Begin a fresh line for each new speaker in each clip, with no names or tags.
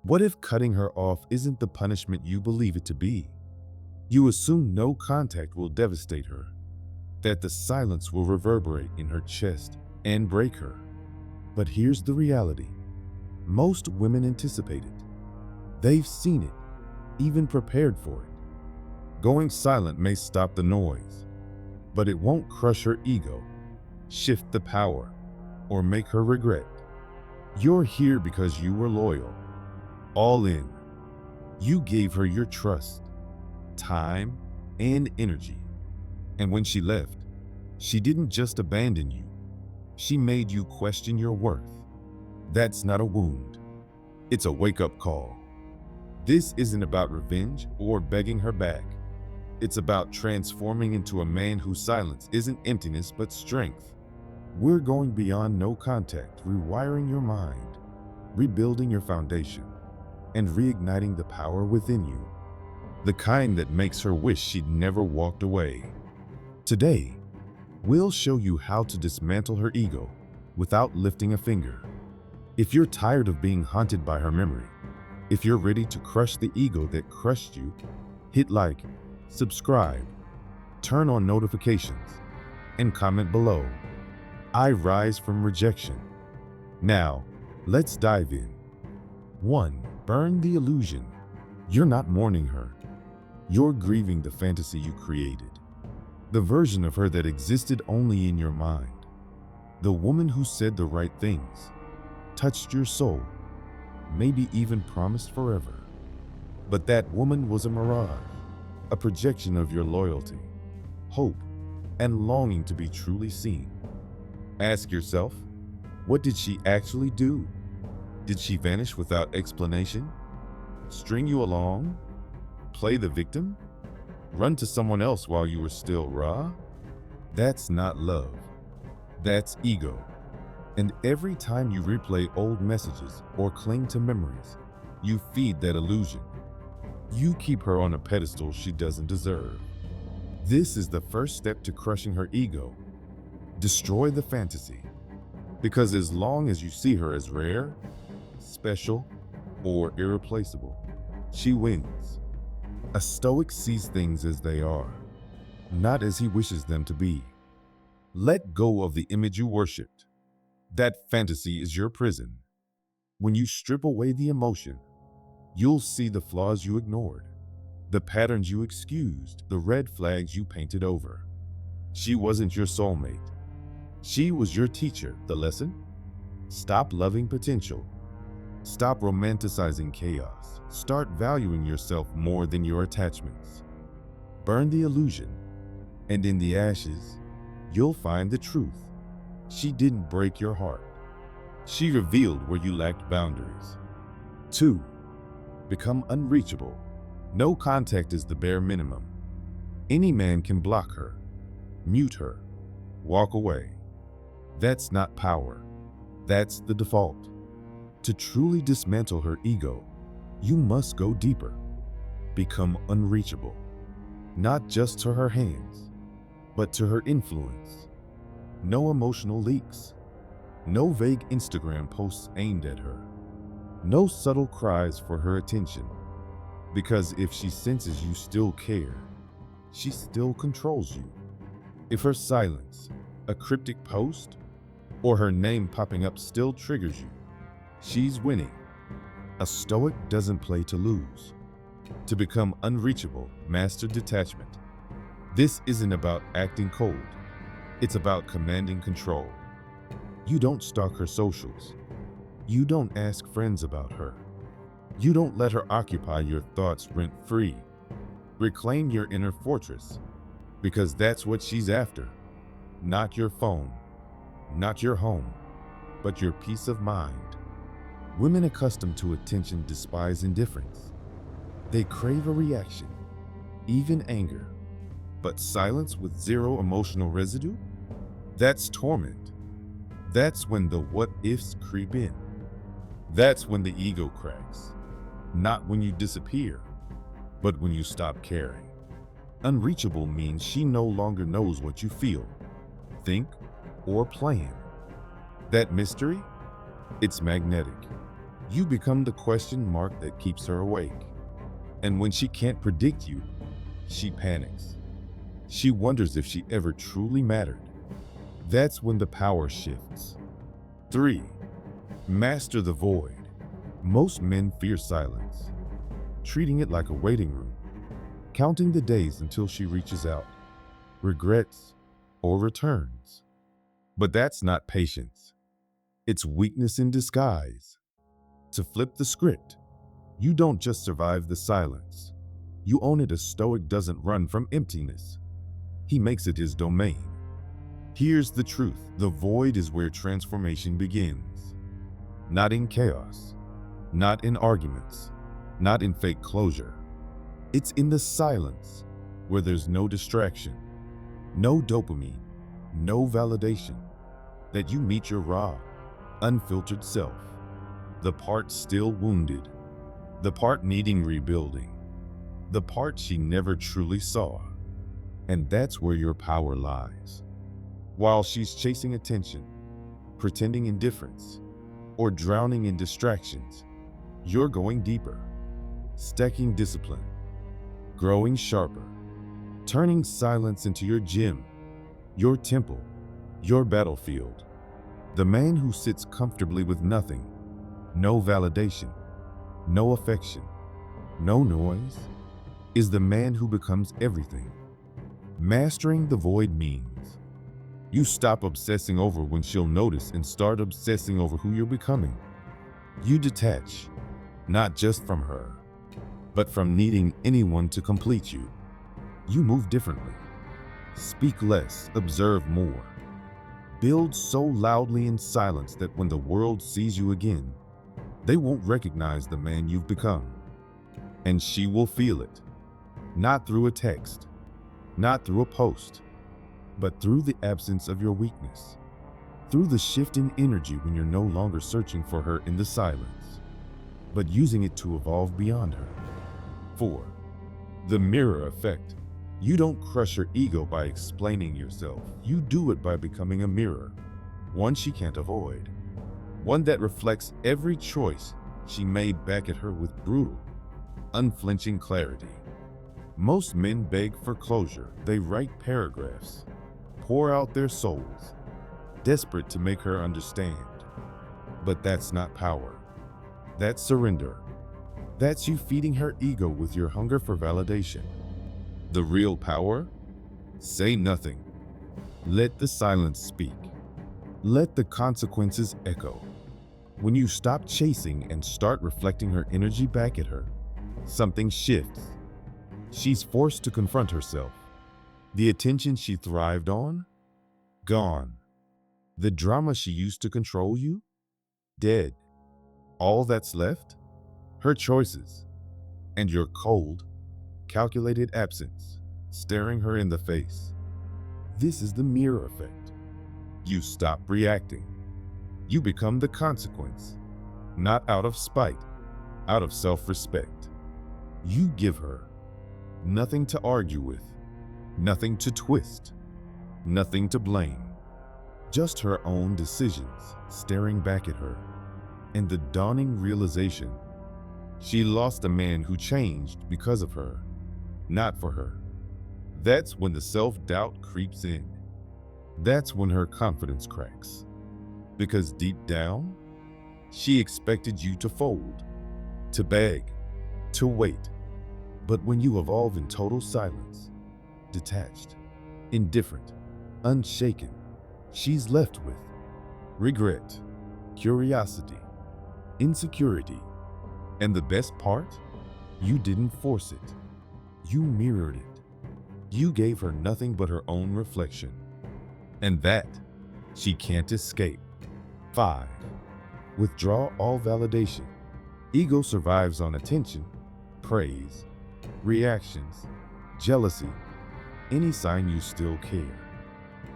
What if cutting her off isn't the punishment you believe it to be? You assume no contact will devastate her, that the silence will reverberate in her chest and break her. But here's the reality. Most women anticipate it. They've seen it, even prepared for it. Going silent may stop the noise, but it won't crush her ego, shift the power, or make her regret. You're here because you were loyal, all in. You gave her your trust, time, and energy. And when she left, she didn't just abandon you. She made you question your worth. That's not a wound. It's a wake-up call. This isn't about revenge or begging her back. It's about transforming into a man whose silence isn't emptiness but strength. We're going beyond no contact, rewiring your mind, rebuilding your foundation, and reigniting the power within you. The kind that makes her wish she'd never walked away. Today, we'll show you how to dismantle her ego without lifting a finger. If you're tired of being haunted by her memory, if you're ready to crush the ego that crushed you, hit like, subscribe, turn on notifications, and comment below. I rise from rejection. Now, let's dive in. 1. Burn the illusion. You're not mourning her. You're grieving the fantasy you created. The version of her that existed only in your mind. The woman who said the right things, touched your soul, maybe even promised forever. But that woman was a mirage, a projection of your loyalty, hope, and longing to be truly seen. Ask yourself, what did she actually do? Did she vanish without explanation? String you along? Play the victim? Run to someone else while you were still raw? That's not love. That's ego. And every time you replay old messages or cling to memories, you feed that illusion. You keep her on a pedestal she doesn't deserve. This is the first step to crushing her ego. Destroy the fantasy. Because as long as you see her as rare, special, or irreplaceable, she wins. A Stoic sees things as they are, not as he wishes them to be. Let go of the image you worshipped. That fantasy is your prison. When you strip away the emotion, you'll see the flaws you ignored, the patterns you excused, the red flags you painted over. She wasn't your soulmate. She was your teacher. The lesson? Stop loving potential. Stop romanticizing chaos. Start valuing yourself more than your attachments. Burn the illusion, and in the ashes, you'll find the truth. She didn't break your heart. She revealed where you lacked boundaries. 2. Become unreachable. No contact is the bare minimum. Any man can block her, mute her, walk away. That's not power. That's the default. To truly dismantle her ego, you must go deeper. Become unreachable. Not just to her hands, but to her influence. No emotional leaks. No vague Instagram posts aimed at her. No subtle cries for her attention. Because if she senses you still care, she still controls you. If her silence, a cryptic post, or her name popping up still triggers you, she's winning. A Stoic doesn't play to lose. To become unreachable, master detachment. This isn't about acting cold. It's about commanding control. You don't stalk her socials. You don't ask friends about her. You don't let her occupy your thoughts rent-free. Reclaim your inner fortress, because that's what she's after. Not your phone, not your home, but your peace of mind. Women accustomed to attention despise indifference. They crave a reaction, even anger. But silence with zero emotional residue? That's torment. That's when the what-ifs creep in. That's when the ego cracks. Not when you disappear, but when you stop caring. Unreachable means she no longer knows what you feel, think, or plan. That mystery? It's magnetic. You become the question mark that keeps her awake. And when she can't predict you, she panics. She wonders if she ever truly mattered. That's when the power shifts. 3. Master the void. Most men fear silence, treating it like a waiting room, counting the days until she reaches out, regrets, or returns. But that's not patience. It's weakness in disguise. To flip the script, you don't just survive the silence. You own it. A Stoic doesn't run from emptiness. He makes it his domain. Here's the truth. The void is where transformation begins. Not in chaos, not in arguments, not in fake closure. It's in the silence, where there's no distraction, no dopamine, no validation, that you meet your raw, unfiltered self. The part still wounded, the part needing rebuilding, the part she never truly saw. And that's where your power lies. While she's chasing attention, pretending indifference, or drowning in distractions, you're going deeper, stacking discipline, growing sharper, turning silence into your gym, your temple, your battlefield. The man who sits comfortably with nothing, no validation, no affection, no noise, is the man who becomes everything. Mastering the void means you stop obsessing over when she'll notice and start obsessing over who you're becoming. You detach, not just from her, but from needing anyone to complete you. You move differently. Speak less, observe more. Build so loudly in silence that when the world sees you again, they won't recognize the man you've become. And she will feel it. Not through a text, not through a post, but through the absence of your weakness. Through the shift in energy when you're no longer searching for her in the silence, but using it to evolve beyond her. 4. The mirror effect. You don't crush her ego by explaining yourself. You do it by becoming a mirror, one she can't avoid, one that reflects every choice she made back at her with brutal, unflinching clarity. Most men beg for closure. They write paragraphs, pour out their souls, desperate to make her understand. But that's not power. That's surrender. That's you feeding her ego with your hunger for validation. The real power? Say nothing. Let the silence speak. Let the consequences echo. When you stop chasing and start reflecting her energy back at her, something shifts. She's forced to confront herself. The attention she thrived on? Gone. The drama she used to control you? Dead. All that's left? Her choices. And your cold, calculated absence, staring her in the face. This is the mirror effect. You stop reacting. You become the consequence, not out of spite, out of self-respect. You give her nothing to argue with, nothing to twist, nothing to blame. Just her own decisions staring back at her, and the dawning realization she lost a man who changed because of her, not for her. That's when the self-doubt creeps in. That's when her confidence cracks. Because deep down, she expected you to fold, to beg, to wait. But when you evolve in total silence, detached, indifferent, unshaken, she's left with regret, curiosity, insecurity. And the best part? You didn't force it. You mirrored it. You gave her nothing but her own reflection. And that she can't escape. 5. Withdraw all validation. Ego survives on attention, praise, reactions, jealousy, any sign you still care.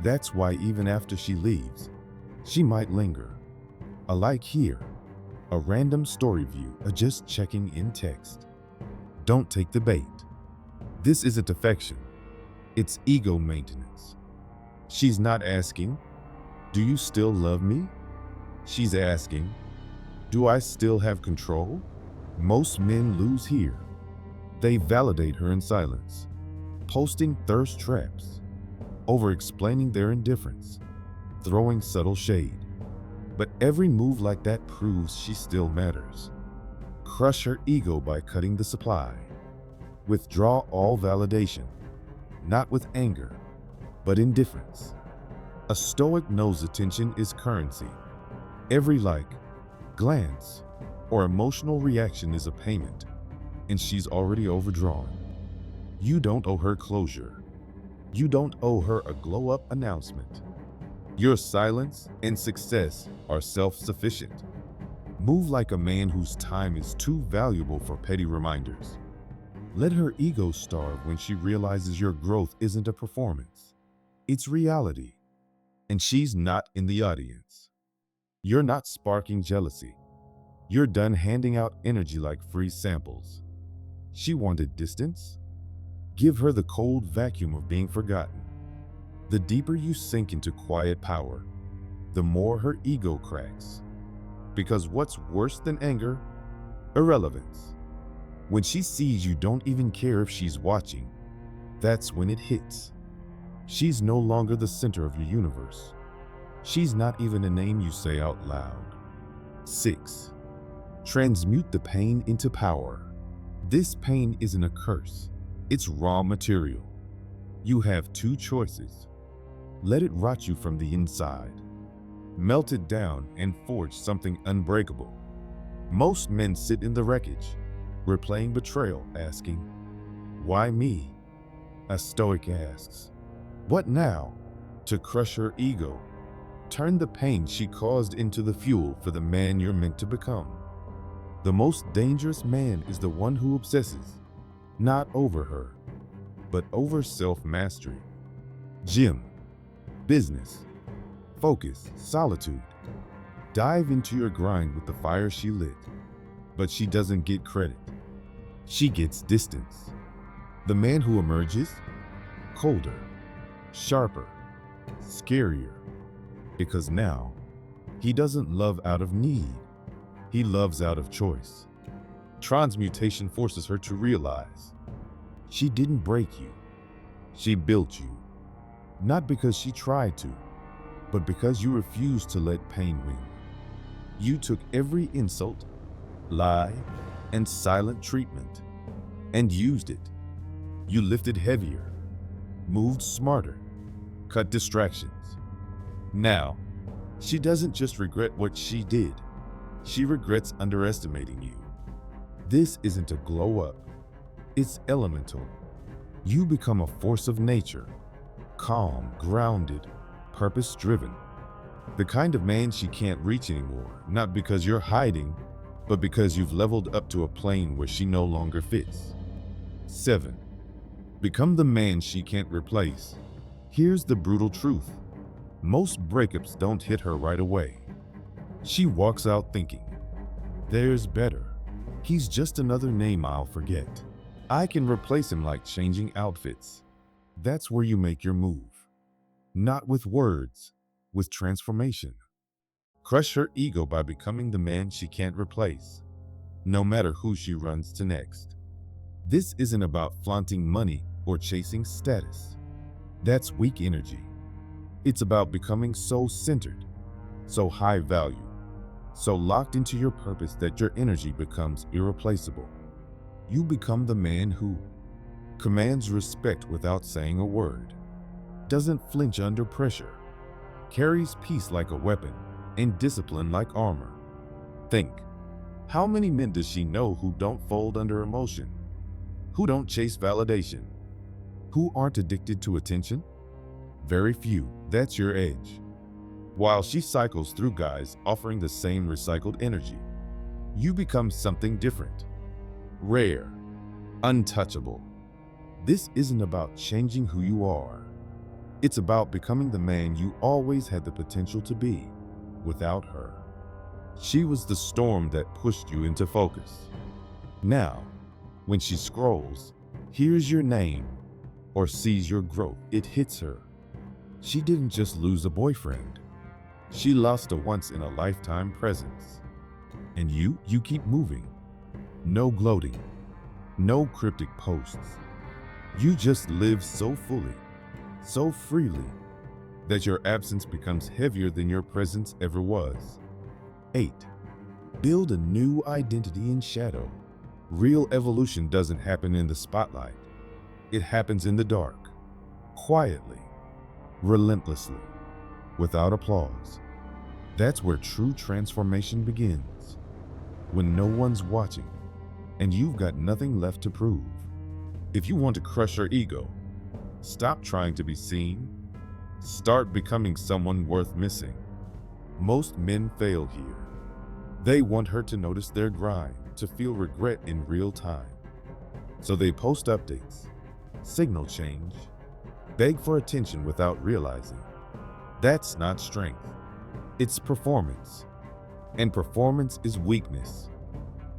That's why even after she leaves, she might linger. A like here, a random story view, a just checking in text. Don't take the bait. This isn't affection. It's ego maintenance. She's not asking, "Do you still love me?" She's asking, Do I still have control? Most men lose here. They validate her in silence, posting thirst traps, over-explaining their indifference, throwing subtle shade. But every move like that proves she still matters. Crush her ego by cutting the supply. Withdraw all validation, not with anger, but indifference. A Stoic knows attention is currency. Every like, glance, or emotional reaction is a payment, and she's already overdrawn. You don't owe her closure. You don't owe her a glow-up announcement. Your silence and success are self-sufficient. Move like a man whose time is too valuable for petty reminders. Let her ego starve when she realizes your growth isn't a performance. It's reality. And she's not in the audience. You're not sparking jealousy. You're done handing out energy like free samples. She wanted distance? Give her the cold vacuum of being forgotten. The deeper you sink into quiet power, the more her ego cracks. Because what's worse than anger? Irrelevance. When she sees you don't even care if she's watching, that's when it hits. She's no longer the center of your universe. She's not even a name you say out loud. 6. Transmute the pain into power. This pain isn't a curse. It's raw material. You have two choices. Let it rot you from the inside. Melt it down and forge something unbreakable. Most men sit in the wreckage, replaying betrayal, asking, "Why me?" A Stoic asks, "What now?" To crush her ego. Turn the pain she caused into the fuel for the man you're meant to become. The most dangerous man is the one who obsesses, not over her, but over self-mastery. Gym, business, focus, solitude. Dive into your grind with the fire she lit. But she doesn't get credit. She gets distance. The man who emerges, colder, sharper, scarier. Because now, he doesn't love out of need. He loves out of choice. Transmutation forces her to realize she didn't break you. She built you. Not because she tried to, but because you refused to let pain win. You took every insult, lie, and silent treatment and used it. You lifted heavier, moved smarter, cut distractions. Now, she doesn't just regret what she did. She regrets underestimating you. This isn't a glow up. It's elemental. You become a force of nature, calm, grounded, purpose-driven. The kind of man she can't reach anymore, not because you're hiding, but because you've leveled up to a plane where she no longer fits. 7. Become the man she can't replace. Here's the brutal truth. Most breakups don't hit her right away. She walks out thinking, "There's better. He's just another name I'll forget. I can replace him like changing outfits." That's where you make your move. Not with words, with transformation. Crush her ego by becoming the man she can't replace, no matter who she runs to next. This isn't about flaunting money or chasing status. That's weak energy. It's about becoming so centered, so high value, so locked into your purpose that your energy becomes irreplaceable. You become the man who commands respect without saying a word, doesn't flinch under pressure, carries peace like a weapon, and discipline like armor. Think, how many men does she know who don't fold under emotion, who don't chase validation, who aren't addicted to attention? Very few. That's your edge. While she cycles through guys offering the same recycled energy, you become something different. Rare, untouchable. This isn't about changing who you are. It's about becoming the man you always had the potential to be without her. She was the storm that pushed you into focus. Now, when she scrolls, hears your name, or sees your growth, it hits her. She didn't just lose a boyfriend. She lost a once-in-a-lifetime presence. And you keep moving. No gloating, no cryptic posts. You just live so fully, so freely, that your absence becomes heavier than your presence ever was. 8. Build a new identity in shadow. Real evolution doesn't happen in the spotlight. It happens in the dark, quietly, relentlessly, without applause. That's where true transformation begins. When no one's watching, and you've got nothing left to prove. If you want to crush her ego, stop trying to be seen. Start becoming someone worth missing. Most men fail here. They want her to notice their grind, to feel regret in real time. So they post updates, signal change, beg for attention without realizing. That's not strength. It's performance. And performance is weakness.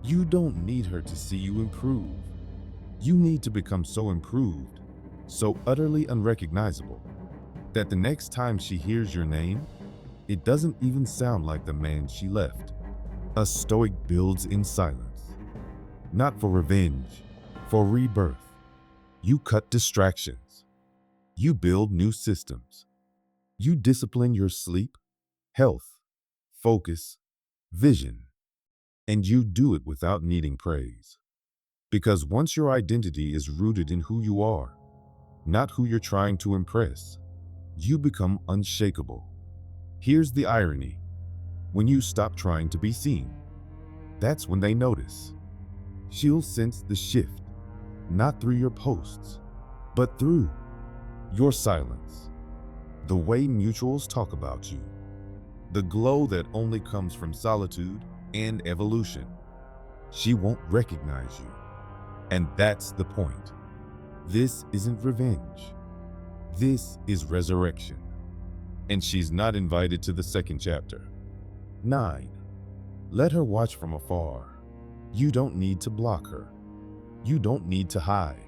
You don't need her to see you improve. You need to become so improved, so utterly unrecognizable, that the next time she hears your name, it doesn't even sound like the man she left. A Stoic builds in silence, not for revenge, for rebirth. You cut distractions. You build new systems. You discipline your sleep, health, focus, vision. And you do it without needing praise. Because once your identity is rooted in who you are, not who you're trying to impress, you become unshakable. Here's the irony. When you stop trying to be seen, that's when they notice. She'll sense the shift, not through your posts, but through your silence. The way mutuals talk about you. The glow that only comes from solitude and evolution. She won't recognize you. And that's the point. This isn't revenge. This is resurrection. And she's not invited to the second chapter. 9. Let her watch from afar. You don't need to block her. You don't need to hide.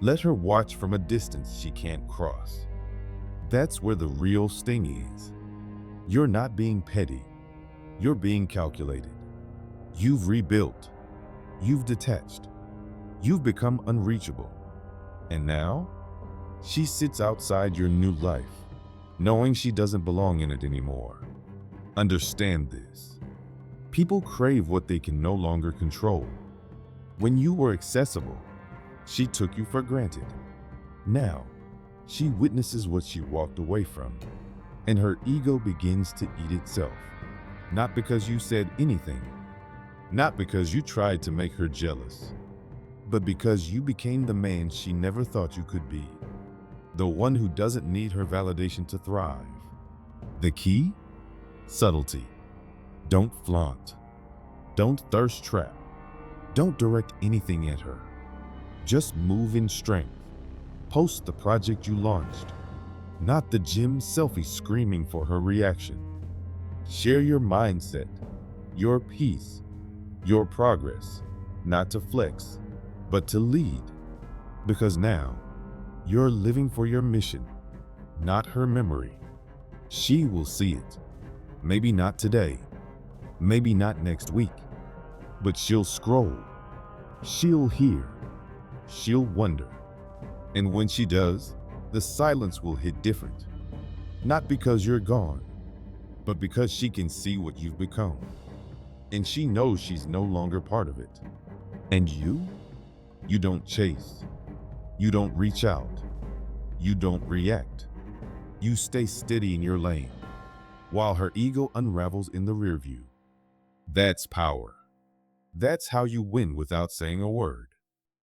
Let her watch from a distance she can't cross. That's where the real sting is. You're not being petty. You're being calculated. You've rebuilt. You've detached. You've become unreachable. And now, she sits outside your new life, knowing she doesn't belong in it anymore. Understand this. People crave what they can no longer control. When you were accessible, she took you for granted. Now, she witnesses what she walked away from, and her ego begins to eat itself. Not because you said anything, not because you tried to make her jealous, but because you became the man she never thought you could be. The one who doesn't need her validation to thrive. The key? Subtlety. Don't flaunt. Don't thirst trap. Don't direct anything at her. Just move in strength. Post the project you launched, not the gym selfie screaming for her reaction. Share your mindset, your peace, your progress, not to flex, but to lead. Because now, you're living for your mission, not her memory. She will see it. Maybe not today, maybe not next week, but she'll scroll, she'll hear, she'll wonder. And when she does, the silence will hit different. Not because you're gone, but because she can see what you've become. And she knows she's no longer part of it. And you don't chase. You don't reach out. You don't react. You stay steady in your lane, while her ego unravels in the rear view. That's power. That's how you win without saying a word.